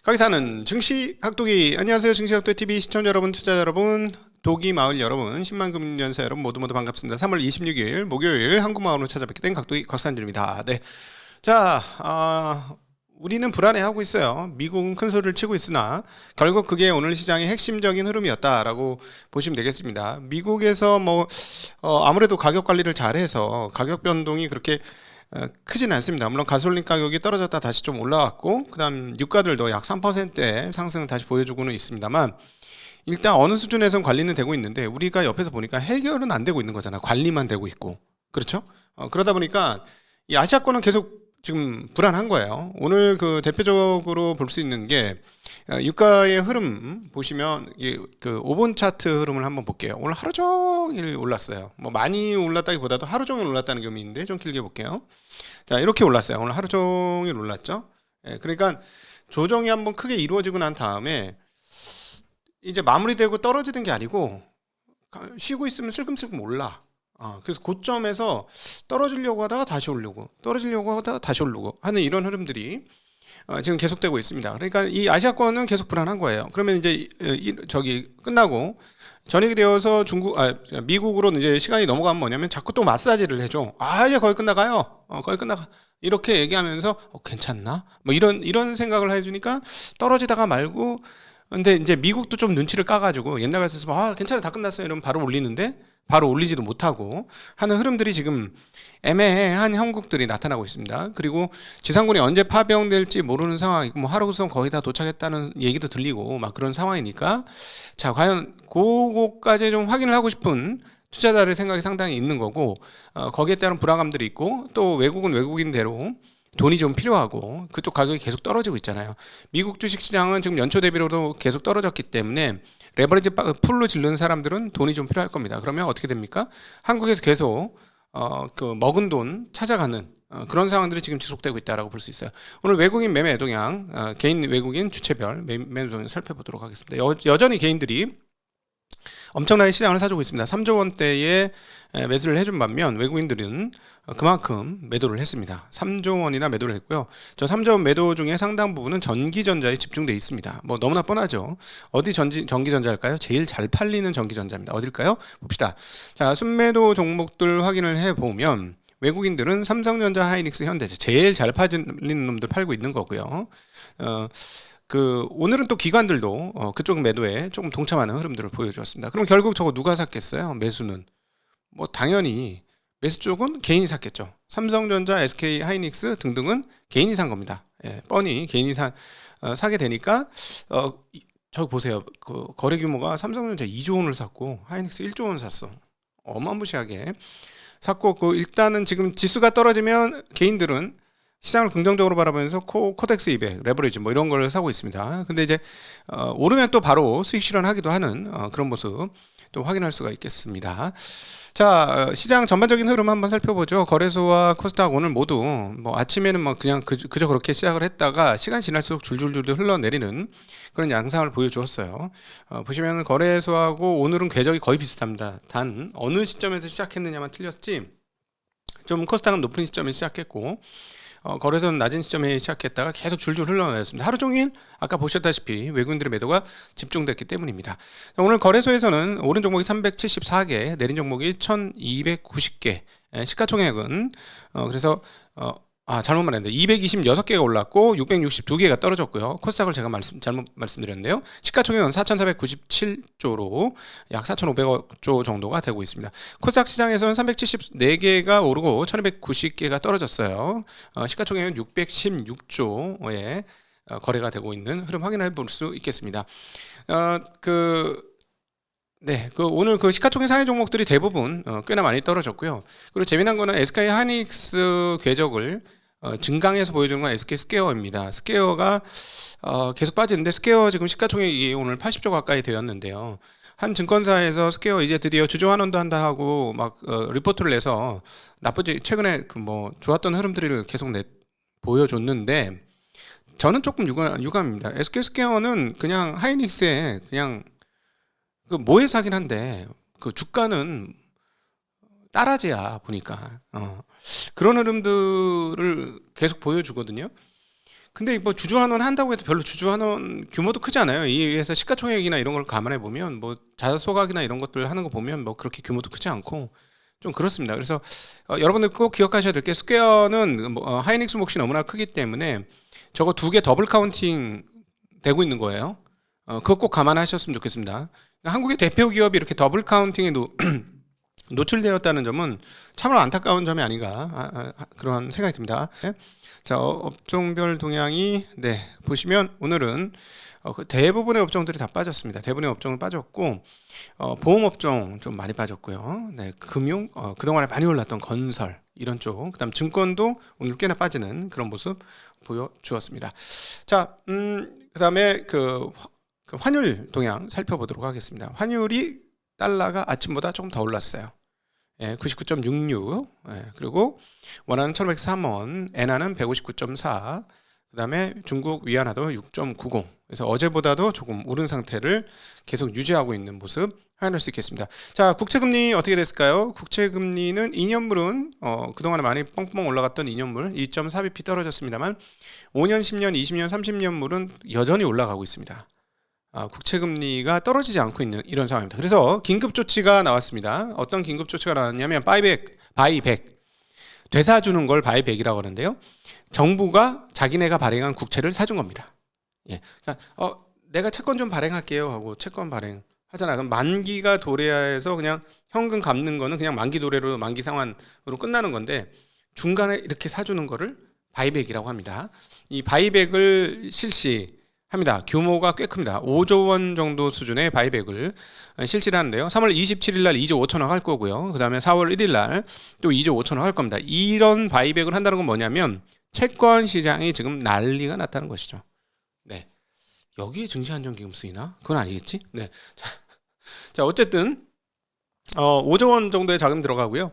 거기 사는 증시 각도기. 안녕하세요, 증시 각도 TV 시청자 여러분, 투자자 여러분, 도기 마을 여러분, 10만 금연사 여러분 모두 반갑습니다. 3월 26일 목요일 한국마을로 찾아뵙게 된 각도기 곽산준입니다. 네, 자, 우리는 불안해하고 있어요. 미국은 큰 소리를 치고 있으나 결국 그게 오늘 시장의 핵심적인 흐름이었다라고 보시면 되겠습니다. 미국에서 아무래도 가격 관리를 잘해서 가격 변동이 그렇게 크진 않습니다. 물론 가솔린 가격이 떨어졌다 다시 좀 올라왔고, 그 다음 유가들도 약 3%의 상승을 다시 보여주고는 있습니다만, 일단 어느 수준에선 관리는 되고 있는데 우리가 옆에서 보니까 해결은 안 되고 있는 거잖아. 관리만 되고 있고. 그렇죠? 그러다 보니까 이 아시아권은 계속 지금 불안한 거예요. 오늘 그 대표적으로 볼 수 있는 게 유가의 흐름 보시면 그 5분 차트 흐름을 한번 볼게요. 오늘 하루 종일 올랐어요. 뭐 많이 올랐다기보다도 하루 종일 올랐다는 점이 있는데 좀 길게 볼게요. 자, 이렇게 올랐어요. 오늘 하루 종일 올랐죠. 그러니까 조정이 한번 크게 이루어지고 난 다음에 이제 마무리되고 떨어지는 게 아니고 쉬고 있으면 슬금슬금 올라. 그래서 고점에서 떨어지려고 하다가 다시 오르고, 떨어지려고 하다가 다시 오르고 하는 이런 흐름들이 지금 계속되고 있습니다. 그러니까 이 아시아권은 계속 불안한 거예요. 그러면 이제 저기 끝나고 저녁이 되어서 미국으로 이제 시간이 넘어가면 뭐냐면 자꾸 또 마사지를 해줘. 이제 거의 끝나가요. 거의 끝나가. 이렇게 얘기하면서 괜찮나? 뭐 이런 생각을 해주니까 떨어지다가 말고. 근데 이제 미국도 좀 눈치를 까가지고 옛날 같았으면 괜찮아, 다 끝났어요 이러면 바로 올리는데 바로 올리지도 못하고 하는 흐름들이 지금 애매한 형국들이 나타나고 있습니다. 그리고 지상군이 언제 파병될지 모르는 상황이고, 뭐 하루구성 거의 다 도착했다는 얘기도 들리고 막 그런 상황이니까, 자, 과연 그거까지 좀 확인을 하고 싶은 투자자들의 생각이 상당히 있는 거고, 거기에 따른 불안감들이 있고, 또 외국은 외국인대로 돈이 좀 필요하고 그쪽 가격이 계속 떨어지고 있잖아요. 미국 주식시장은 지금 연초 대비로도 계속 떨어졌기 때문에 레버리지 풀로 지르는 사람들은 돈이 좀 필요할 겁니다. 그러면 어떻게 됩니까? 한국에서 계속 그 먹은 돈 찾아가는 그런 상황들이 지금 지속되고 있다라고 볼 수 있어요. 오늘 외국인 매매 동향, 개인 외국인 주체별 매매 동향 살펴보도록 하겠습니다. 여전히 개인들이 엄청나게 시장을 사주고 있습니다. 3조 원대의 매수를 해준 반면 외국인들은 그만큼 매도를 했습니다. 3조 원이나 매도를 했고요. 저 3조 원 매도 중에 상당 부분은 전기전자에 집중되어 있습니다. 뭐 너무나 뻔하죠. 어디 전기전자일까요? 제일 잘 팔리는 전기전자입니다. 어딜까요? 봅시다. 자, 순매도 종목들 확인을 해보면 외국인들은 삼성전자, 하이닉스, 현대차 제일 잘 팔리는 놈들 팔고 있는 거고요. 오늘은 또 기관들도 그쪽 매도에 조금 동참하는 흐름들을 보여주었습니다. 그럼 결국 저거 누가 샀겠어요? 매수는 뭐 당연히 매수 쪽은 개인이 샀겠죠. 삼성전자, SK 하이닉스 등등은 개인이 산 겁니다. 뻔히 개인이 사게 되니까 저기 보세요. 그 거래 규모가 삼성전자 2조 원을 샀고 하이닉스 1조 원 샀어. 어마무시하게 샀고, 일단은 지금 지수가 떨어지면 개인들은 시장을 긍정적으로 바라보면서 코덱스 200, 레버리지 뭐 이런 걸 사고 있습니다. 근데 이제 오르면 또 바로 수익 실현하기도 하는 그런 모습 또 확인할 수가 있겠습니다. 자, 시장 전반적인 흐름 한번 살펴보죠. 거래소와 코스닥 오늘 모두 뭐 아침에는 뭐 그냥 그저 그렇게 시작을 했다가 시간 지날수록 줄줄줄 흘러내리는 그런 양상을 보여주었어요. 보시면 거래소하고 오늘은 궤적이 거의 비슷합니다. 단 어느 시점에서 시작했느냐만 틀렸지, 좀 코스닥은 높은 시점에 시작했고 거래소는 낮은 시점에 시작했다가 계속 줄줄 흘러내렸습니다. 하루 종일 아까 보셨다시피 외국인들의 매도가 집중됐기 때문입니다. 오늘 거래소에서는 오른 종목이 374개, 내린 종목이 1290개, 시가총액은 그래서 잘못 말했는데 226개가 올랐고 662개가 떨어졌고요. 코스닥을 제가 잘못 말씀드렸는데요. 시가총액은 4,497조로 약 4,500억 조 정도가 되고 있습니다. 코스닥 시장에서는 374개가 오르고 1,290개가 떨어졌어요. 시가총액은 616조의 거래가 되고 있는 흐름 확인해 볼 수 있겠습니다. 오늘 그 시가총액 상위 종목들이 대부분 꽤나 많이 떨어졌고요. 그리고 재미난 거는 SK 하이닉스 궤적을 증강해서 보여주는 건 SK 스퀘어입니다. 스퀘어가 계속 빠지는데, 스퀘어 지금 시가총액이 오늘 80조 가까이 되었는데요. 한 증권사에서 스퀘어 이제 드디어 주주 환원도 한다 하고 막 리포트를 내서 최근에 좋았던 흐름들을 계속 보여줬는데, 저는 조금 유감입니다. SK 스퀘어는 그냥 하이닉스에 그냥 뭐에 사긴 한데 그 주가는 따라지야 보니까 그런 흐름들을 계속 보여주거든요. 근데 뭐 주주환원 한다고 해도 별로 주주환원 규모도 크지 않아요. 이 회사 시가총액이나 이런 걸 감안해 보면 뭐 자소각이나 이런 것들 하는 거 보면 뭐 그렇게 규모도 크지 않고 좀 그렇습니다. 그래서 여러분들 꼭 기억하셔야 될 게 스퀘어는 하이닉스 몫이 너무나 크기 때문에 저거 두 개 더블 카운팅 되고 있는 거예요. 그거 꼭 감안하셨으면 좋겠습니다. 그러니까 한국의 대표 기업이 이렇게 더블 카운팅에 노출되었다는 점은 참으로 안타까운 점이 아닌가 그런 생각이 듭니다. 네. 자, 업종별 동향이 보시면 오늘은 대부분의 업종들이 다 빠졌습니다. 대부분의 업종은 빠졌고 보험 업종 좀 많이 빠졌고요. 네, 금융 그동안에 많이 올랐던 건설 이런 쪽, 그다음 증권도 오늘 꽤나 빠지는 그런 모습 보여주었습니다. 자, 그다음에 그 환율 동향 살펴보도록 하겠습니다. 환율이 달러가 아침보다 조금 더 올랐어요. 99.66. 그리고 원화는 1,503원, 엔화는 159.4. 그다음에 중국 위안화도 6.90. 그래서 어제보다도 조금 오른 상태를 계속 유지하고 있는 모습 확인할 수 있겠습니다. 자, 국채금리 어떻게 됐을까요? 국채금리는 2년물은 그동안에 많이 뻥뻥 올라갔던 2년물 2.4bp 떨어졌습니다만 5년, 10년, 20년, 30년물은 여전히 올라가고 있습니다. 국채금리가 떨어지지 않고 있는 이런 상황입니다. 그래서 긴급조치가 나왔습니다. 어떤 긴급조치가 나왔냐면 바이백 되사주는 걸 바이백이라고 하는데요. 정부가 자기네가 발행한 국채를 사준 겁니다. 그러니까 내가 채권 좀 발행할게요 하고 채권 발행하잖아. 그럼 만기가 도래야 해서 그냥 현금 갚는 거는 그냥 만기 도래로 만기 상환으로 끝나는 건데 중간에 이렇게 사주는 거를 바이백이라고 합니다. 이 바이백을 실시합니다. 규모가 꽤 큽니다. 5조 원 정도 수준의 바이백을 실시를 하는데요. 3월 27일 날 2조 5천억 할 거고요. 그 다음에 4월 1일 날 또 2조 5천억 할 겁니다. 이런 바이백을 한다는 건 뭐냐면 채권 시장이 지금 난리가 났다는 것이죠. 네, 여기에 증시안정기금 쓰이나? 그건 아니겠지? 네. 자, 어쨌든 5조 원 정도의 자금 들어가고요.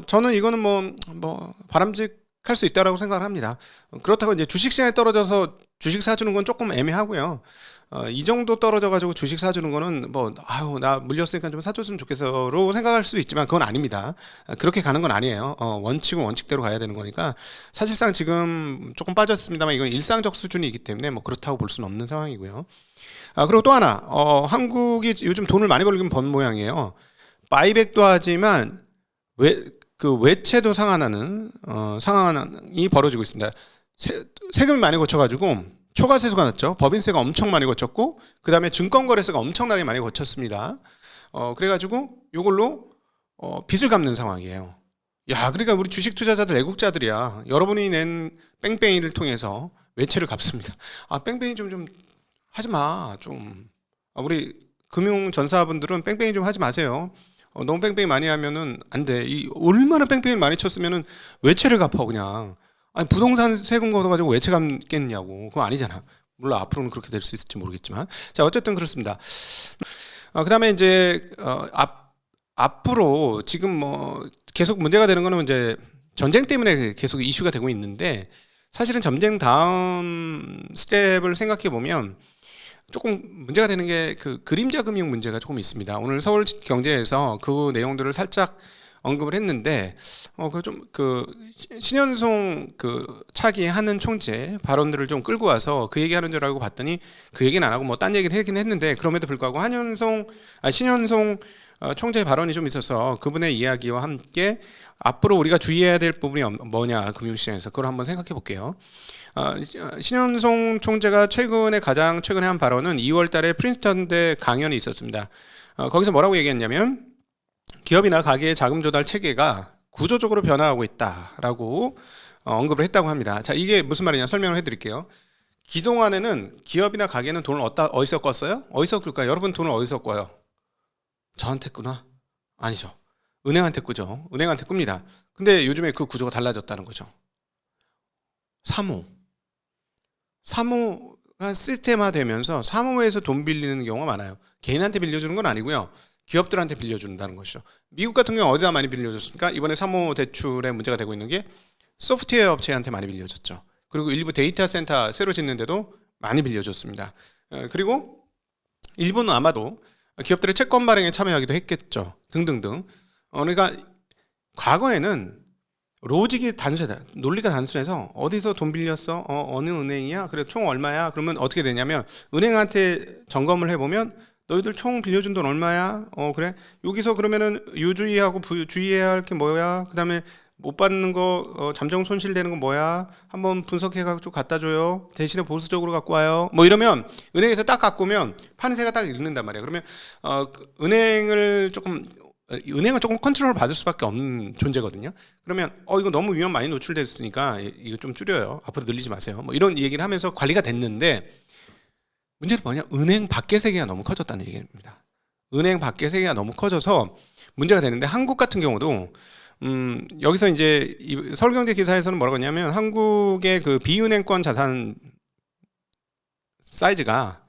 저는 이거는 뭐 바람직할 수 있다라고 생각을 합니다. 그렇다고 이제 주식시장에 떨어져서 주식 사주는 건 조금 애매하고요. 이 정도 떨어져가지고 주식 사주는 거는 나 물렸으니까 좀 사줬으면 좋겠어로 생각할 수도 있지만 그건 아닙니다. 그렇게 가는 건 아니에요. 원칙은 원칙대로 가야 되는 거니까 사실상 지금 조금 빠졌습니다만 이건 일상적 수준이기 때문에 뭐 그렇다고 볼 수는 없는 상황이고요. 그리고 또 하나 한국이 요즘 돈을 많이 벌긴 번 모양이에요. 바이백도 하지만 외채도 상환하는 상황이 벌어지고 있습니다. 세금이 많이 거쳐가지고 초과세수가 났죠. 법인세가 엄청 많이 거쳤고 그 다음에 증권거래세가 엄청나게 많이 거쳤습니다. 그래가지고 이걸로 빚을 갚는 상황이에요. 그러니까 우리 주식 투자자들 애국자들이야. 여러분이 낸 뺑뺑이를 통해서 외채를 갚습니다. 뺑뺑이 좀 하지 마. 좀 우리 금융전사분들은 뺑뺑이 좀 하지 마세요. 너무 뺑뺑이 많이 하면은 안 돼. 얼마나 뺑뺑이 많이 쳤으면은 외채를 갚아 그냥. 부동산 세금 걷어가지고 외채 갚겠냐고. 그거 아니잖아. 물론 앞으로는 그렇게 될 수 있을지 모르겠지만. 자, 어쨌든 그렇습니다. 그 다음에 이제, 앞으로 지금 계속 문제가 되는 거는 이제 전쟁 때문에 계속 이슈가 되고 있는데 사실은 전쟁 다음 스텝을 생각해 보면 조금 문제가 되는 게 그림자 금융 문제가 조금 있습니다. 오늘 서울경제에서 그 내용들을 살짝 언급을 했는데 신현송 차기 하는 총재 발언들을 좀 끌고 와서 그 얘기하는 줄 알고 봤더니 그 얘기는 안 하고 딴 얘기를 하긴 했는데 그럼에도 불구하고 신현송 총재의 발언이 좀 있어서 그분의 이야기와 함께 앞으로 우리가 주의해야 될 부분이 뭐냐 금융시장에서 그걸 한번 생각해 볼게요. 신현송 총재가 가장 최근에 한 발언은 2월 달에 프린스턴대 강연이 있었습니다. 거기서 뭐라고 얘기했냐면 기업이나 가계의 자금 조달 체계가 구조적으로 변화하고 있다라고 언급을 했다고 합니다. 자, 이게 무슨 말이냐 설명을 해드릴게요. 그동안에는 기업이나 가게는 돈을 어디서 껐어요? 어디서 끌까요? 여러분 돈을 어디서 꿔요? 저한테 꾸나? 아니죠. 은행한테 꾸죠. 은행한테 꿉니다. 근데 요즘에 그 구조가 달라졌다는 거죠. 사모가 시스템화되면서 사모에서 돈 빌리는 경우가 많아요. 개인한테 빌려주는 건 아니고요. 기업들한테 빌려준다는 것이죠. 미국 같은 경우 어디다 많이 빌려줬습니까? 이번에 사모 대출에 문제가 되고 있는 게 소프트웨어 업체한테 많이 빌려줬죠. 그리고 일부 데이터 센터 새로 짓는데도 많이 빌려줬습니다. 그리고 일본은 아마도 기업들의 채권 발행에 참여하기도 했겠죠. 등등등. 그러니까 과거에는 로직이 단순하다. 논리가 단순해서 어디서 돈 빌렸어? 어느 은행이야? 그래 총 얼마야? 그러면 어떻게 되냐면 은행한테 점검을 해보면 너희들 총 빌려준 돈 얼마야? 그래 여기서 그러면은 유주의하고 부주의해야 할 게 뭐야? 그다음에 못 받는 거 잠정 손실되는 거 뭐야? 한번 분석해가지고 갖다 줘요. 대신에 보수적으로 갖고 와요. 뭐 이러면 은행에서 딱 갖고 오면 판세가 딱 읽는단 말이야. 그러면 은행은 조금 컨트롤을 받을 수밖에 없는 존재거든요. 그러면 이거 너무 위험 많이 노출됐으니까 이거 좀 줄여요. 앞으로 늘리지 마세요. 뭐 이런 얘기를 하면서 관리가 됐는데 문제는 뭐냐? 은행 밖의 세계가 너무 커졌다는 얘기입니다. 은행 밖의 세계가 너무 커져서 문제가 되는데 한국 같은 경우도 여기서 이제 서울경제 기사에서는 뭐라고 했냐면 한국의 그 비은행권 자산 사이즈가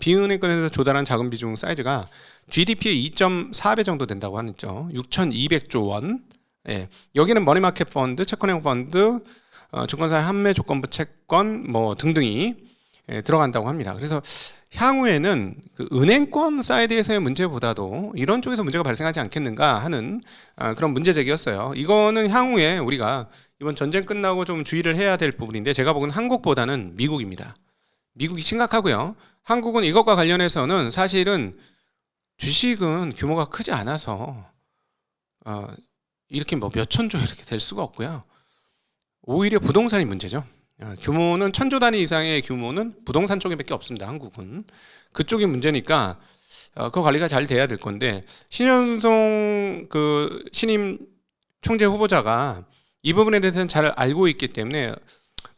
비은행권에서 조달한 자금 비중 사이즈가 GDP의 2.4배 정도 된다고 하죠. 6,200조 원. 예. 여기는 머니마켓 펀드, 채권형 펀드, 증권사의 한매 조건부 채권 뭐 등등이 들어간다고 합니다. 그래서 향후에는 그 은행권 사이드에서의 문제보다도 이런 쪽에서 문제가 발생하지 않겠는가 하는 그런 문제 제기였어요. 이거는 향후에 우리가 이번 전쟁 끝나고 좀 주의를 해야 될 부분인데 제가 보기에는 한국보다는 미국입니다. 미국이 심각하고요. 한국은 이것과 관련해서는 사실은 주식은 규모가 크지 않아서 이렇게 뭐 몇천 조 이렇게 될 수가 없고요. 오히려 부동산이 문제죠. 규모는 천조 단위 이상의 규모는 부동산 쪽에밖에 없습니다. 한국은 그쪽이 문제니까 그 관리가 잘 돼야 될 건데 신현송 그 신임 총재 후보자가 이 부분에 대해서는 잘 알고 있기 때문에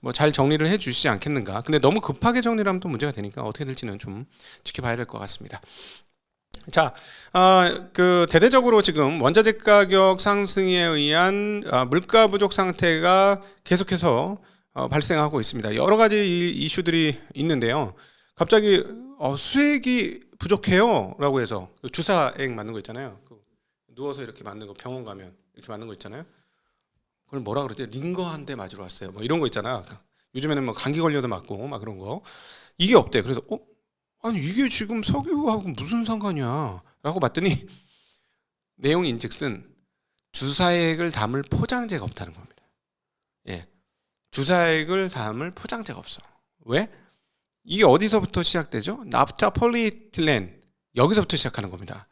뭐 잘 정리를 해주시지 않겠는가. 근데 너무 급하게 정리를 하면 또 문제가 되니까 어떻게 될지는 좀 지켜봐야 될 것 같습니다. 자, 그 대대적으로 지금 원자재 가격 상승에 의한 물가 부족 상태가 계속해서 발생하고 있습니다. 여러 가지 이슈들이 있는데요. 갑자기 수액이 부족해요라고 해서 주사액 맞는 거 있잖아요. 누워서 이렇게 맞는 거 병원 가면 이렇게 맞는 거 있잖아요. 그걸 뭐라 그러지? 링거 한 대 맞으러 왔어요. 뭐 이런 거 있잖아. 요즘에는 뭐 감기 걸려도 맞고 막 그런 거. 이게 없대. 그래서 아니 이게 지금 석유하고 무슨 상관이야? 라고 봤더니 내용인즉슨 주사액을 담을 포장재가 없다는 겁니다. 예. 주사액을 담을 포장재가 없어. 왜? 이게 어디서부터 시작되죠? 나프타 폴리에틸렌 여기서부터 시작하는 겁니다.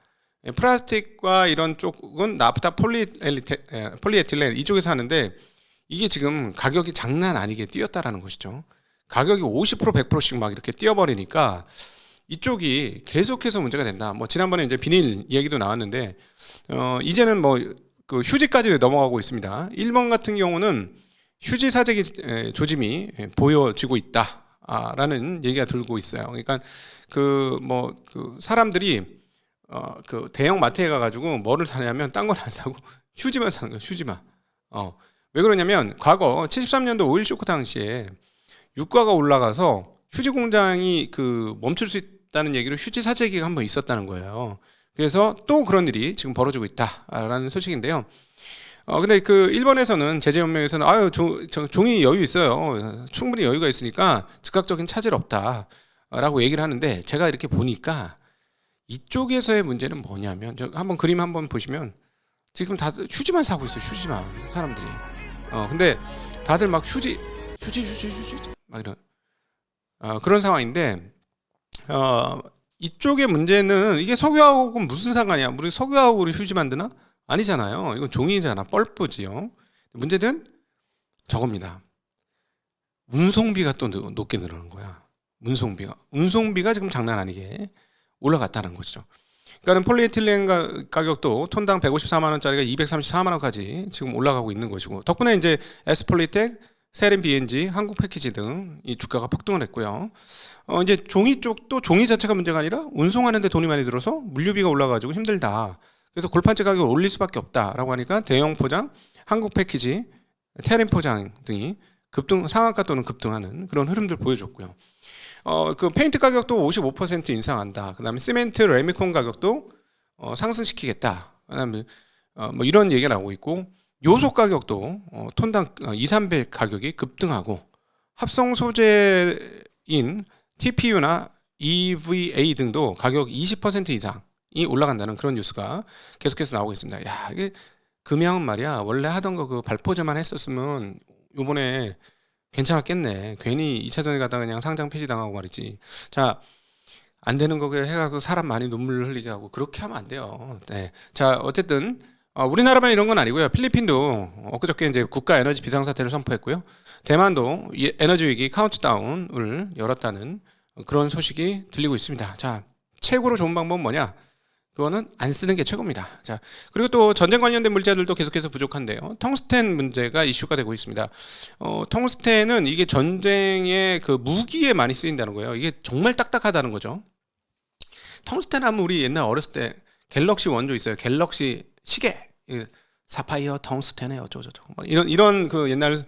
플라스틱과 이런 쪽은 나프타 폴리에틸렌 이쪽에서 하는데 이게 지금 가격이 장난 아니게 뛰었다라는 것이죠. 가격이 50% 100%씩 막 이렇게 뛰어버리니까 이쪽이 계속해서 문제가 된다. 뭐 지난번에 이제 비닐 얘기도 나왔는데 이제는 뭐 그 휴지까지 넘어가고 있습니다. 일본 같은 경우는 휴지 사재기 조짐이 보여지고 있다라는 얘기가 들고 있어요. 그러니까 그 사람들이 그 대형 마트에 가가지고 뭐를 사냐면 딴 건 안 사고 휴지만 사는 거예요. 휴지만. 왜 그러냐면 과거 73년도 오일 쇼크 당시에 유가가 올라가서 휴지 공장이 그 멈출 수 있다는 얘기로 휴지 사재기가 한번 있었다는 거예요. 그래서 또 그런 일이 지금 벌어지고 있다라는 소식인데요. 근데 그 일본에서는 제재연맹에서는 종이 여유 있어요. 충분히 여유가 있으니까 즉각적인 차질 없다라고 얘기를 하는데 제가 이렇게 보니까 이쪽에서의 문제는 뭐냐면 한번 그림 한번 보시면 지금 다들 휴지만 사고 있어요. 휴지만 사람들이. 근데 다들 막 휴지 막 이런 그런 상황인데 이쪽의 문제는 이게 석유하고 무슨 상관이야? 우리 석유하고 우리 휴지 만드나? 아니잖아요. 이건 종이잖아. 뻘뿌지요. 문제는 저겁니다. 운송비가 또 높게 늘어난 거야. 운송비가 지금 장난 아니게 올라갔다는 것이죠. 그러니까 폴리에틸렌 가격도 톤당 154만 원짜리가 234만 원까지 지금 올라가고 있는 것이고 덕분에 이제 에스폴리텍, 세렌 B&G, 한국 패키지 등 이 주가가 폭등을 했고요. 이제 종이 쪽도 종이 자체가 문제가 아니라 운송하는데 돈이 많이 들어서 물류비가 올라가지고 힘들다. 그래서 골판지 가격을 올릴 수밖에 없다라고 하니까 대형 포장, 한국 패키지, 테린 포장 등이 상한가 또는 급등하는 그런 흐름들 보여줬고요. 그 페인트 가격도 55% 인상한다. 그다음에 시멘트, 레미콘 가격도 상승시키겠다. 그다음에 뭐 이런 얘기가 나오고 있고 요소 가격도 톤당 2, 3배 가격이 급등하고 합성 소재인 TPU나 EVA 등도 가격 20% 이상이 올라간다는 그런 뉴스가 계속해서 나오고 있습니다. 야, 이게 금양은 말이야 원래 하던 거 그 발포제만 했었으면 요번에 괜찮았겠네. 괜히 2차전에 가다가 그냥 상장 폐지당하고 말이지. 자, 안 되는 거 해가지고 사람 많이 눈물 흘리게 하고 그렇게 하면 안 돼요. 네. 자, 어쨌든 우리나라만 이런 건 아니고요. 필리핀도 엊그저께 이제 국가 에너지 비상사태를 선포했고요. 대만도 에너지 위기 카운트다운을 열었다는 그런 소식이 들리고 있습니다. 자, 최고로 좋은 방법은 뭐냐? 그거는 안 쓰는 게 최고입니다. 자, 그리고 또 전쟁 관련된 물자들도 계속해서 부족한데요. 텅스텐 문제가 이슈가 되고 있습니다. 텅스텐은 이게 전쟁의 그 무기에 많이 쓰인다는 거예요. 이게 정말 딱딱하다는 거죠. 텅스텐 하면 우리 옛날 어렸을 때 갤럭시 원조 있어요. 갤럭시 시계, 사파이어 텅스텐에 어쩌고저쩌고 막 이런 그 옛날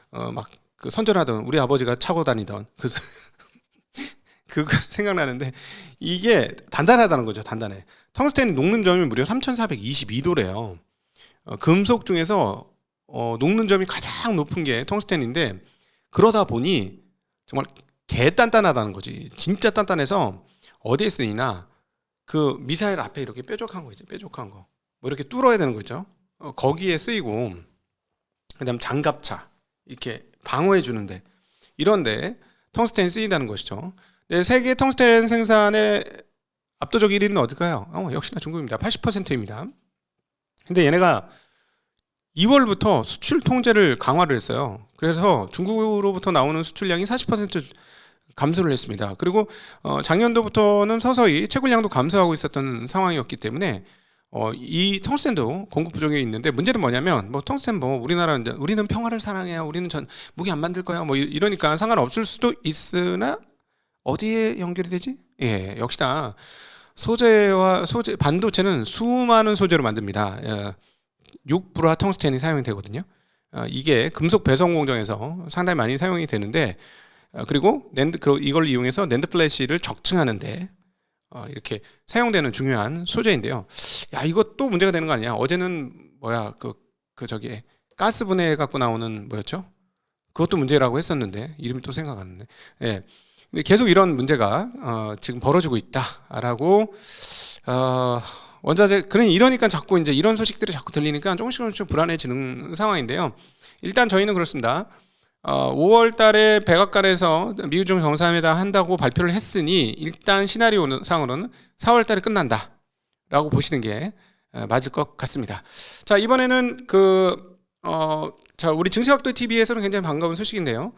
막 그 선전하던 우리 아버지가 차고 다니던 그거 생각나는데 이게 단단하다는 거죠. 단단해. 텅스텐 녹는 점이 무려 3,422도래요. 금속 중에서 녹는 점이 가장 높은 게 텅스텐인데 그러다 보니 정말 개 단단하다는 거지. 진짜 단단해서 어디에 쓰이나 그 미사일 앞에 이렇게 뾰족한 거 있죠. 뾰족한 거. 뭐 이렇게 뚫어야 되는 거 있죠. 거기에 쓰이고 그다음 장갑차 이렇게 방어해 주는데 이런데 텅스텐이 쓰인다는 것이죠. 네, 세계 텅스텐 생산의 압도적 1위는 어딜까요? 역시나 중국입니다. 80%입니다. 근데 얘네가 2월부터 수출 통제를 강화를 했어요. 그래서 중국으로부터 나오는 수출량이 40% 감소를 했습니다. 그리고 작년도부터는 서서히 채굴량도 감소하고 있었던 상황이었기 때문에 이 텅스텐도 공급 부족이 있는데 문제는 뭐냐면 뭐 텅스텐 뭐 우리는 평화를 사랑해요. 우리는 무기 안 만들 거야. 뭐 이러니까 상관없을 수도 있으나 어디에 연결이 되지? 예, 역시나 소재 반도체는 수많은 소재로 만듭니다. 6불화 텅스텐이 사용이 되거든요. 이게 금속 배송 공정에서 상당히 많이 사용이 되는데 그리고 이걸 이용해서 낸드 플래시를 적층하는데 이렇게 사용되는 중요한 소재인데요. 야, 이것도 문제가 되는 거 아니야? 어제는 뭐야 저기 가스 분해 갖고 나오는 뭐였죠? 그것도 문제라고 했었는데 이름이 또 생각 안 나네. 예. 근데 계속 이런 문제가 지금 벌어지고 있다라고 원자재 그냥 이러니까 자꾸 이제 이런 소식들이 자꾸 들리니까 조금씩 불안해지는 상황인데요. 일단 저희는 그렇습니다. 5월 달에 백악관에서 미중 정상회담 한다고 발표를 했으니 일단 시나리오 상으로는 4월 달에 끝난다라고 보시는 게 맞을 것 같습니다. 자, 이번에는 우리 증시학도 TV에서는 굉장히 반가운 소식인데요.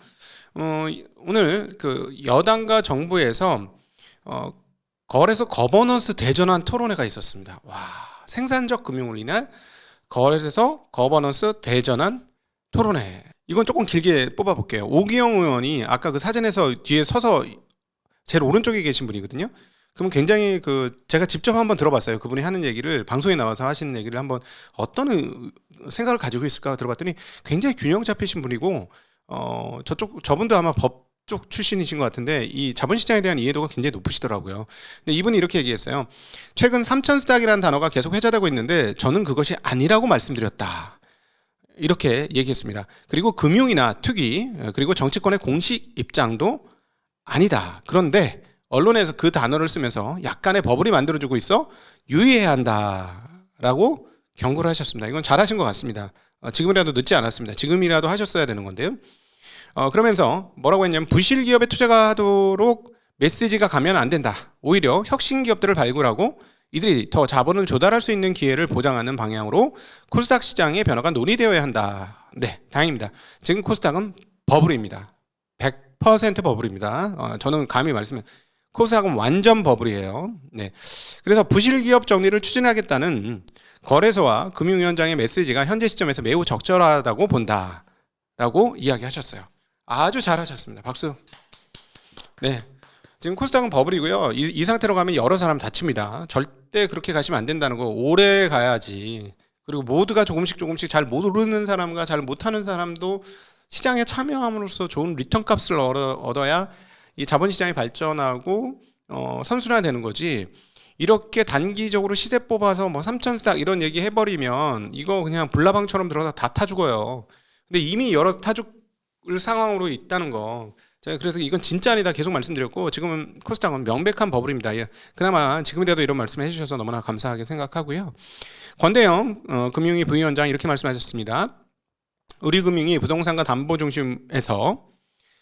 오늘 그 여당과 정부에서 거래소 거버넌스 대전환 토론회가 있었습니다. 와, 생산적 금융을 위한 거래소 거버넌스 대전환 토론회. 이건 조금 길게 뽑아볼게요. 오기영 의원이 아까 그 사진에서 뒤에 서서 제일 오른쪽에 계신 분이거든요. 그럼 굉장히 제가 직접 한번 들어봤어요. 그분이 하는 얘기를 방송에 나와서 하시는 얘기를 한번 어떤 생각을 가지고 있을까 들어봤더니 굉장히 균형 잡히신 분이고 저분도 아마 법 쪽 출신이신 것 같은데 이 자본시장에 대한 이해도가 굉장히 높으시더라고요. 근데 이분이 이렇게 얘기했어요. 최근 삼천스탁이라는 단어가 계속 회자되고 있는데 저는 그것이 아니라고 말씀드렸다. 이렇게 얘기했습니다. 그리고 금융이나 투기 그리고 정치권의 공식 입장도 아니다. 그런데 언론에서 그 단어를 쓰면서 약간의 버블이 만들어지고 있어 유의해야 한다라고 경고를 하셨습니다. 이건 잘하신 것 같습니다. 지금이라도 늦지 않았습니다. 지금이라도 하셨어야 되는 건데요. 그러면서 뭐라고 했냐면 부실 기업에 투자하도록 메시지가 가면 안 된다. 오히려 혁신 기업들을 발굴하고 이들이 더 자본을 조달할 수 있는 기회를 보장하는 방향으로 코스닥 시장의 변화가 논의되어야 한다. 네, 다행입니다. 지금 코스닥은 버블입니다. 100% 버블입니다. 저는 감히 말씀해 코스닥은 완전 버블이에요. 네, 그래서 부실 기업 정리를 추진하겠다는 거래소와 금융위원장의 메시지가 현재 시점에서 매우 적절하다고 본다라고 이야기하셨어요. 아주 잘하셨습니다. 박수. 네, 지금 코스닥은 버블이고요. 이 상태로 가면 여러 사람 다칩니다. 절대 그렇게 가시면 안 된다는 거. 오래 가야지. 그리고 모두가 조금씩 잘 모르는 사람과 잘 못하는 사람도 시장에 참여함으로써 좋은 리턴 값을 얻어야 이 자본시장이 발전하고 선순환되는 거지. 이렇게 단기적으로 시세 뽑아서 뭐 삼천스탁 이런 얘기 해버리면 이거 그냥 불나방처럼 들어서 다 타 죽어요. 근데 이미 여러 타 죽을 상황으로 있다는 거. 자, 그래서 이건 진짜 아니다 계속 말씀드렸고 지금은 코스닥은 명백한 버블입니다. 예. 그나마 지금이라도 이런 말씀 해주셔서 너무나 감사하게 생각하고요. 권대영 금융위 부위원장 이렇게 말씀하셨습니다. 우리금융이 부동산과 담보 중심에서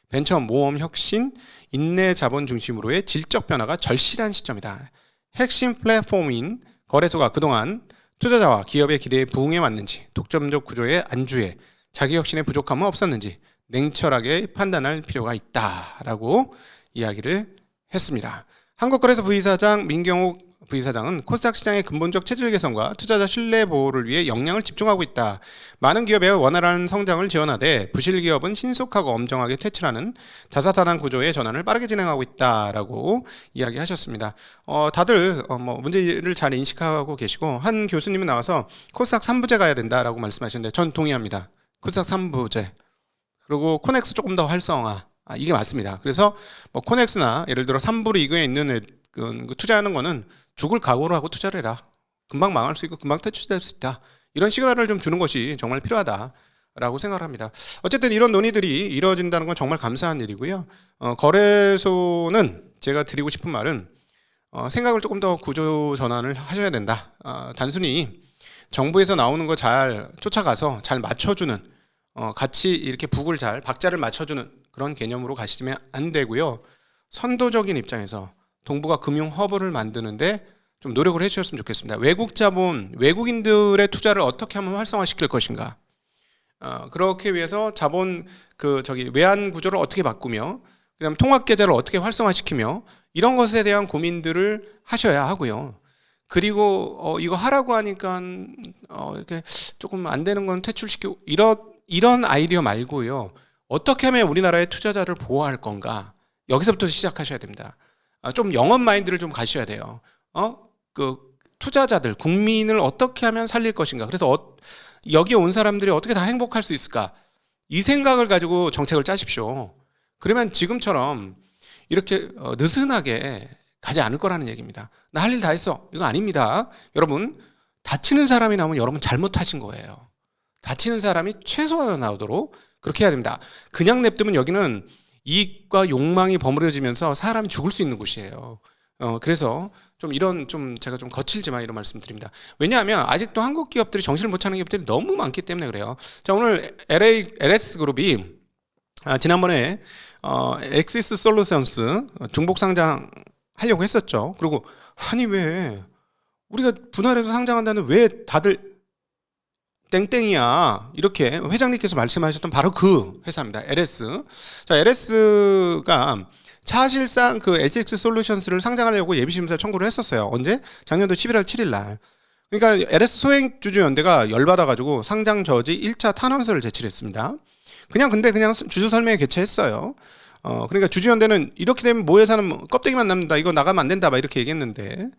벤처, 모험, 혁신, 인내 자본 중심으로의 질적 변화가 절실한 시점이다. 핵심 플랫폼인 거래소가 그동안 투자자와 기업의 기대에 부응해 왔는지, 독점적 구조의 안주에 자기 혁신의 부족함은 없었는지 냉철하게 판단할 필요가 있다라고 이야기를 했습니다. 한국거래소 부이사장 민경욱 부이사장은 코스닥 시장의 근본적 체질 개선과 투자자 신뢰 보호를 위해 역량을 집중하고 있다. 많은 기업의 원활한 성장을 지원하되 부실 기업은 신속하고 엄정하게 퇴출하는 다사다난 구조의 전환을 빠르게 진행하고 있다라고 이야기하셨습니다. 다들 문제를 잘 인식하고 계시고 한 교수님은 나와서 코스닥 3부제 가야 된다라고 말씀하셨는데 전 동의합니다. 코스닥 3부제 그리고 코넥스 조금 더 활성화 이게 맞습니다. 그래서 코넥스나 예를 들어 3부 리그에 있는 투자하는 거는 죽을 각오로 하고 투자를 해라. 금방 망할 수 있고 금방 퇴출될 수 있다. 이런 시그널을 좀 주는 것이 정말 필요하다라고 생각을 합니다. 어쨌든 이런 논의들이 이루어진다는 건 정말 감사한 일이고요. 거래소는 제가 드리고 싶은 말은 생각을 조금 더 구조 전환을 하셔야 된다. 단순히 정부에서 나오는 거 잘 쫓아가서 잘 맞춰주는 같이 이렇게 박자를 맞춰주는 그런 개념으로 가시면 안 되고요. 선도적인 입장에서 동북아 금융 허브를 만드는데 좀 노력을 해주셨으면 좋겠습니다. 외국 자본, 외국인들의 투자를 어떻게 하면 활성화시킬 것인가? 그렇게 위해서 자본 외환 구조를 어떻게 바꾸며, 그다음 통합 계좌를 어떻게 활성화시키며 이런 것에 대한 고민들을 하셔야 하고요. 그리고 이거 하라고 하니까 이렇게 조금 안 되는 건 퇴출시키고 이런 아이디어 말고요. 어떻게 하면 우리나라의 투자자를 보호할 건가? 여기서부터 시작하셔야 됩니다. 좀 영업 마인드를 좀 가셔야 돼요. 투자자들, 국민을 어떻게 하면 살릴 것인가. 그래서 여기 온 사람들이 어떻게 다 행복할 수 있을까. 이 생각을 가지고 정책을 짜십시오. 그러면 지금처럼 이렇게 느슨하게 가지 않을 거라는 얘기입니다. 나 할 일 다 했어. 이거 아닙니다. 여러분, 다치는 사람이 나오면 여러분 잘못하신 거예요. 다치는 사람이 최소한 나오도록 그렇게 해야 됩니다. 그냥 냅두면 여기는 이익과 욕망이 버무려지면서 사람이 죽을 수 있는 곳이에요. 그래서 제가 좀 거칠지만 이런 말씀드립니다. 왜냐하면 아직도 한국 기업들이 정신을 못 차리는 기업들이 너무 많기 때문에 그래요. 자, 오늘 LS 그룹이 지난번에 엑시스 솔루션스 중복 상장 하려고 했었죠. 그리고 아니 왜 우리가 분할해서 상장한다는 왜 다들 땡땡이야 이렇게 회장님께서 말씀하셨던 바로 그 회사입니다. LS. 자, LS가 사실상 그 HX 솔루션스를 상장하려고 예비심사 청구를 했었어요. 언제? 작년도 11월 7일 날. 그러니까 LS 소행주주연대가 열받아가지고 상장 저지 1차 탄원서를 제출을 했습니다. 근데 그냥 주주 설명회 개최했어요. 그러니까 주주연대는 이렇게 되면 모회사는 껍데기만 남는다. 이거 나가면 안 된다. 막 이렇게 얘기했는데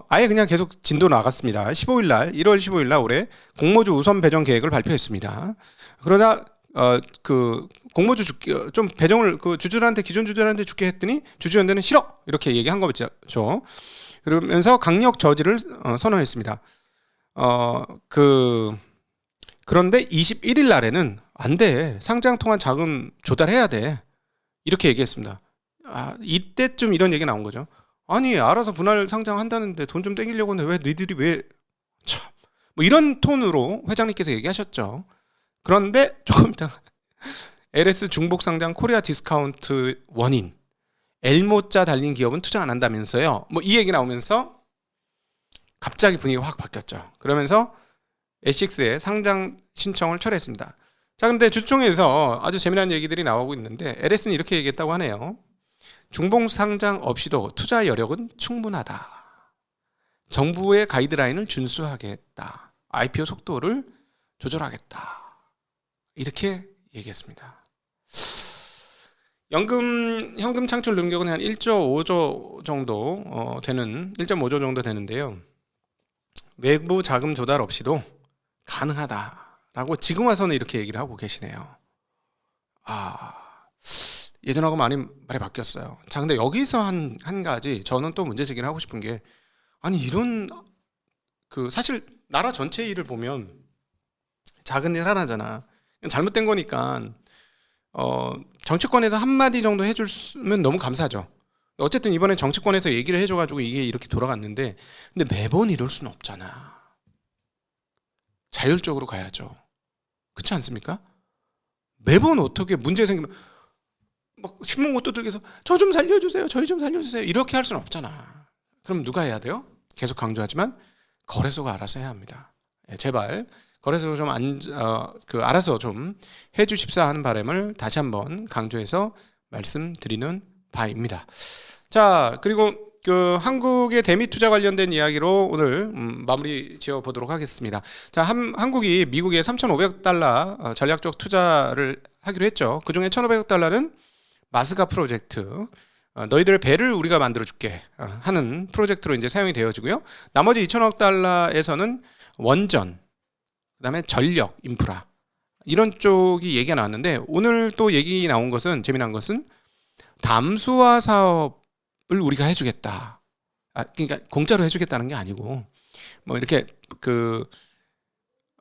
아예 그냥 계속 진도 나갔습니다. 1월 15일 날 올해 공모주 우선 배정 계획을 발표했습니다. 그러다 그 공모주 좀 배정을 주주들한테 기존 주주들한테 줄게 했더니 주주연대는 싫어 이렇게 얘기한 거죠. 그러면서 강력 저지를 선언했습니다. 그런데 21일 날에는 안 돼. 상장 통한 자금 조달해야 돼. 이렇게 얘기했습니다. 이때쯤 이런 얘기 나온 거죠. 아니 알아서 분할 상장한다는데 돈 좀 땡기려고 하는데 왜 너희들이 뭐 이런 톤으로 회장님께서 얘기하셨죠. 그런데 조금 이따 LS 중복 상장 코리아 디스카운트 원인 L모자 달린 기업은 투자 안 한다면서요. 뭐 이 얘기 나오면서 갑자기 분위기가 확 바뀌었죠. 그러면서 SX의 상장 신청을 철회했습니다. 자, 근데 주총에서 아주 재미난 얘기들이 나오고 있는데 LS는 이렇게 얘기했다고 하네요. 중복 상장 없이도 투자 여력은 충분하다. 정부의 가이드라인을 준수하겠다. IPO 속도를 조절하겠다. 이렇게 얘기했습니다. 현금 창출 능력은 한 1.5조 정도 되는데요. 외부 자금 조달 없이도 가능하다라고 지금 와서는 이렇게 얘기를 하고 계시네요. 예전하고 말이 바뀌었어요. 자, 근데 여기서 한 가지 저는 또 문제 제기를 하고 싶은 게 아니 이런 사실 나라 전체 일을 보면 작은 일 하나잖아. 잘못된 거니까 정치권에서 한마디 정도 해줬으면 너무 감사하죠. 어쨌든 이번에 정치권에서 얘기를 해줘가지고 이게 이렇게 돌아갔는데, 근데 매번 이럴 수는 없잖아. 자율적으로 가야죠. 그렇지 않습니까? 매번 어떻게 문제 생기면 막 신문고 두들겨서 저 좀 살려주세요, 저희 좀 살려주세요 이렇게 할 수는 없잖아. 그럼 누가 해야 돼요? 계속 강조하지만 거래소가 알아서 해야 합니다. 제발 거래소 좀 알아서 좀 해주십사 하는 바람을 다시 한번 강조해서 말씀드리는 바입니다. 자, 그리고 그 한국의 대미 투자 관련된 이야기로 오늘 마무리 지어 보도록 하겠습니다. 자, 한국이 미국에 3,500달러 전략적 투자를 하기로 했죠. 그 중에 1,500달러는 마스가 프로젝트, 너희들의 배를 우리가 만들어줄게 하는 프로젝트로 이제 사용이 되어지고요. 나머지 2,000억 달러에서는 원전, 그다음에 전력, 인프라 이런 쪽이 얘기가 나왔는데, 오늘 또 얘기 나온 것은 재미난 것은 담수화 사업을 우리가 해주겠다. 그러니까 공짜로 해주겠다는 게 아니고 뭐 이렇게 그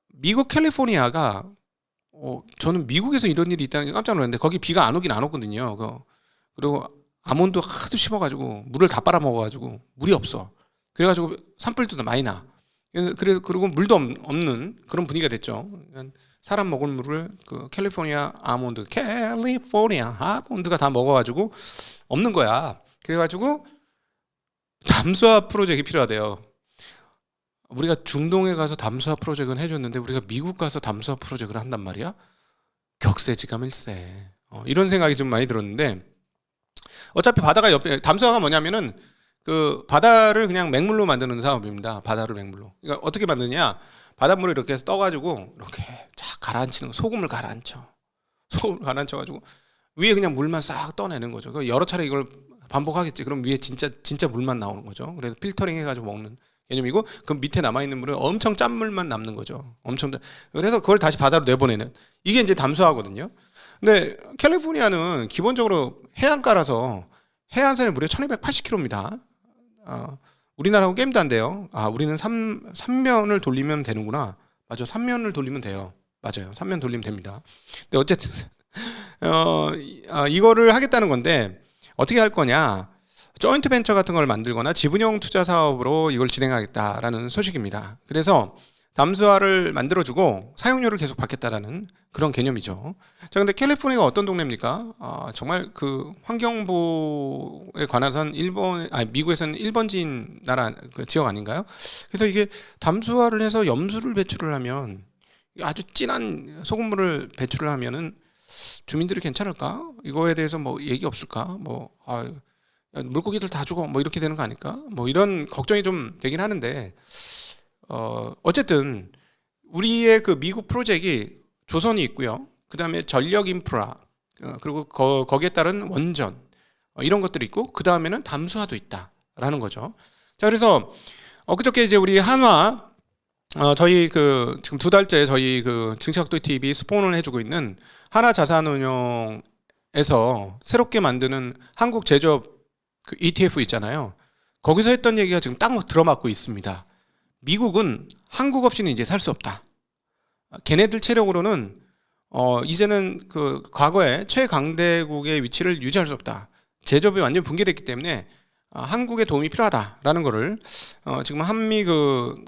미국 캘리포니아가 저는 미국에서 이런 일이 있다는 게 깜짝 놀랐는데, 거기 비가 안 오긴 안 오거든요. 그리고 아몬드 하도 심어가지고 물을 다 빨아먹어가지고 물이 없어. 그래가지고 산불도 많이 나. 그리고 물도 없는 그런 분위기가 됐죠. 사람 먹을 물을 그 캘리포니아가 다 먹어가지고 없는 거야. 그래가지고 담수화 프로젝트가 필요하대요. 우리가 중동에 가서 담수화 프로젝트는 해줬는데 우리가 미국 가서 담수화 프로젝트를 한단 말이야? 격세지감일세. 이런 생각이 좀 많이 들었는데, 어차피 바다가 옆에, 담수화가 뭐냐면은 그 바다를 그냥 맹물로 만드는 사업입니다. 바다를 맹물로. 그러니까 어떻게 만드냐? 바닷물을 이렇게 해서 떠가지고 이렇게 쫙 가라앉히는 거. 소금을 가라앉혀가지고 위에 그냥 물만 싹 떠내는 거죠. 여러 차례 이걸 반복하겠지. 그럼 위에 진짜 물만 나오는 거죠. 그래서 필터링 해가지고 먹는 개념이고, 그 밑에 남아있는 물은 엄청 짠 물만 남는 거죠. 그래서 그걸 다시 바다로 내보내는, 이게 이제 담수화거든요. 근데 캘리포니아는 기본적으로 해안가라서 해안선이 무려 1280km입니다. 우리나라하고 게임도 안 돼요. 우리는 3면을 돌리면 되는구나. 맞아, 3면을 돌리면 돼요. 맞아요, 3면 돌리면 됩니다. 근데 어쨌든 이거를 하겠다는 건데, 어떻게 할 거냐? 조인트 벤처 같은 걸 만들거나 지분형 투자 사업으로 이걸 진행하겠다라는 소식입니다. 그래서 담수화를 만들어주고 사용료를 계속 받겠다라는 그런 개념이죠. 자, 근데 캘리포니아가 어떤 동네입니까? 정말 그 환경보호에 관해서는 미국에서는 1번지인 나라, 그 지역 아닌가요? 그래서 이게 담수화를 해서 염수를 배출을 하면, 아주 진한 소금물을 배출을 하면은 주민들이 괜찮을까? 이거에 대해서 뭐 얘기 없을까? 물고기들 다 죽어 뭐 이렇게 되는 거 아닐까? 뭐 이런 걱정이 좀 되긴 하는데, 어쨌든 우리의 그 미국 프로젝트가 조선이 있고요. 그 다음에 전력 인프라, 그리고 거기에 따른 원전, 이런 것들이 있고, 그 다음에는 담수화도 있다라는 거죠. 자, 그래서 그저께 이제 우리 한화, 저희 그 지금 2달째 저희 그 증시각도의 TV 스폰을 해주고 있는 하나자산운용에서 새롭게 만드는 한국 제조업 그 ETF 있잖아요. 거기서 했던 얘기가 지금 딱 들어맞고 있습니다. 미국은 한국 없이는 이제 살 수 없다. 걔네들 체력으로는 이제는 그 과거에 최강대국의 위치를 유지할 수 없다. 제조업이 완전 붕괴됐기 때문에 한국의 도움이 필요하다라는 거를 지금 한미 그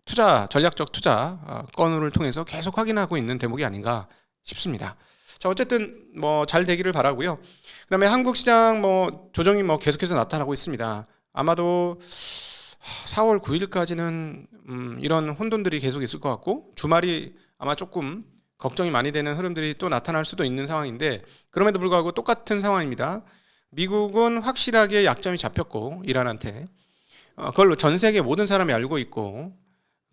투자, 전략적 투자 건을 통해서 계속 확인하고 있는 대목이 아닌가 싶습니다. 자, 어쨌든 뭐 잘 되기를 바라고요. 그다음에 한국 시장 뭐 조정이 뭐 계속해서 나타나고 있습니다. 아마도 4월 9일까지는 이런 혼돈들이 계속 있을 것 같고, 주말이 아마 조금 걱정이 많이 되는 흐름들이 또 나타날 수도 있는 상황인데, 그럼에도 불구하고 똑같은 상황입니다. 미국은 확실하게 약점이 잡혔고, 이란한테 그걸 전 세계 모든 사람이 알고 있고,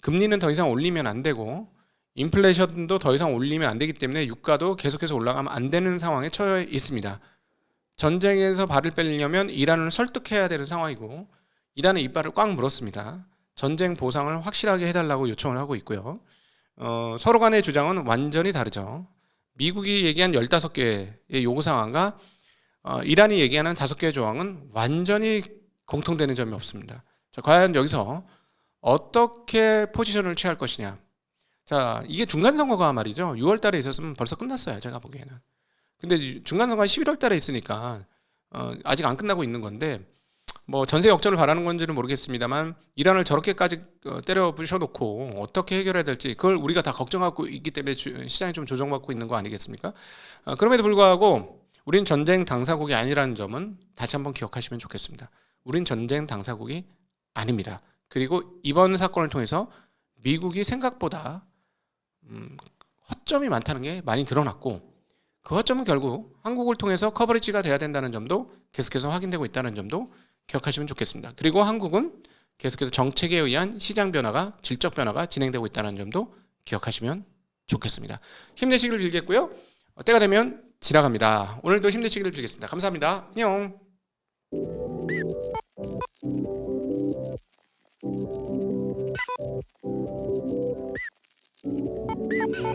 금리는 더 이상 올리면 안 되고, 인플레이션도 더 이상 올리면 안 되기 때문에 유가도 계속해서 올라가면 안 되는 상황에 처해 있습니다. 전쟁에서 발을 빼려면 이란을 설득해야 되는 상황이고, 이란은 이빨을 꽉 물었습니다. 전쟁 보상을 확실하게 해달라고 요청을 하고 있고요. 서로 간의 주장은 완전히 다르죠. 미국이 얘기한 15개의 요구사항과 이란이 얘기하는 5개의 조항은 완전히 공통되는 점이 없습니다. 자, 과연 여기서 어떻게 포지션을 취할 것이냐. 자, 이게 중간선거가 말이죠. 6월 달에 있었으면 벌써 끝났어요. 제가 보기에는. 근데 중간 선거가 11월 달에 있으니까 아직 안 끝나고 있는 건데 뭐 전세 역전을 바라는 건지는 모르겠습니다만 이란을 저렇게까지 때려 부셔놓고 어떻게 해결해야 될지 그걸 우리가 다 걱정하고 있기 때문에 시장이 좀 조정받고 있는 거 아니겠습니까? 그럼에도 불구하고 우린 전쟁 당사국이 아니라는 점은 다시 한번 기억하시면 좋겠습니다. 우린 전쟁 당사국이 아닙니다. 그리고 이번 사건을 통해서 미국이 생각보다 허점이 많다는 게 많이 드러났고 그 허점은 결국 한국을 통해서 커버리지가 돼야 된다는 점도 계속해서 확인되고 있다는 점도 기억하시면 좋겠습니다. 그리고 한국은 계속해서 정책에 의한 시장 변화가 질적 변화가 진행되고 있다는 점도 기억하시면 좋겠습니다. 힘내시기를 빌겠고요. 때가 되면 지나갑니다. 오늘도 힘내시기를 빌겠습니다. 감사합니다. 안녕.